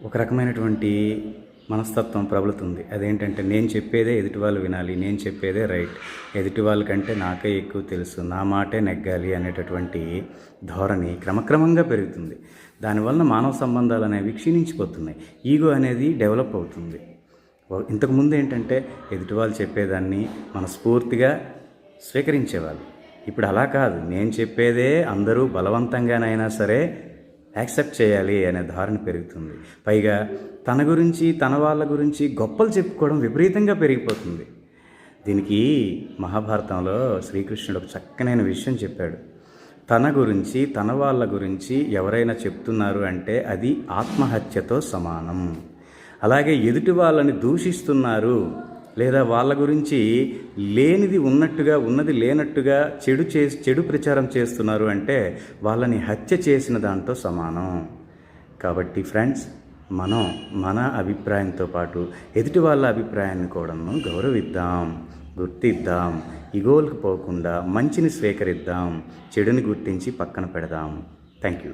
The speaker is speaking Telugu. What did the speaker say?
ఒక రకమైనటువంటి మనస్తత్వం ప్రబలుతుంది. అదేంటంటే నేను చెప్పేదే ఎదుటి వాళ్ళు వినాలి, నేను చెప్పేదే రైట్, ఎదుటి వాళ్ళకంటే నాకే ఎక్కువ తెలుసు, నా మాటే నెగ్గాలి అనేటటువంటి ధోరణి క్రమక్రమంగా పెరుగుతుంది. దానివల్ల మానవ సంబంధాలు అనేవి క్షీణించిపోతున్నాయి. ఈగో అనేది డెవలప్ అవుతుంది. ఇంతకుముందు ఏంటంటే ఎదుటి వాళ్ళు చెప్పేదాన్ని మనస్ఫూర్తిగా స్వీకరించేవాళ్ళు. ఇప్పుడు అలా కాదు, నేను చెప్పేదే అందరూ బలవంతంగానైనా సరే యాక్సెప్ట్ చేయాలి అనే ధారణ పెరుగుతుంది. పైగా తన గురించి తన వాళ్ళ గురించి గొప్పలు చెప్పుకోవడం విపరీతంగా పెరిగిపోతుంది. దీనికి మహాభారతంలో శ్రీకృష్ణుడు ఒక చక్కనైన విషయం చెప్పాడు. తన గురించి తన వాళ్ళ గురించి ఎవరైనా చెప్తున్నారు అంటే అది ఆత్మహత్యతో సమానం. అలాగే ఎదుటి వాళ్ళని దూషిస్తున్నారు లేదా వాళ్ళ గురించి లేనిది ఉన్నట్టుగా ఉన్నది లేనట్టుగా చెడు ప్రచారం చేస్తున్నారు అంటే వాళ్ళని హత్య చేసిన దాంతో సమానం. కాబట్టి ఫ్రెండ్స్, మనం మన అభిప్రాయంతో పాటు ఎదుటి వాళ్ళ అభిప్రాయాన్ని కూడా గౌరవిద్దాం, గుర్తిద్దాం, ఇగోలకు పోకుండా మంచిని స్వీకరిద్దాం, చెడుని గుర్తించి పక్కన పెడదాం. Thank you.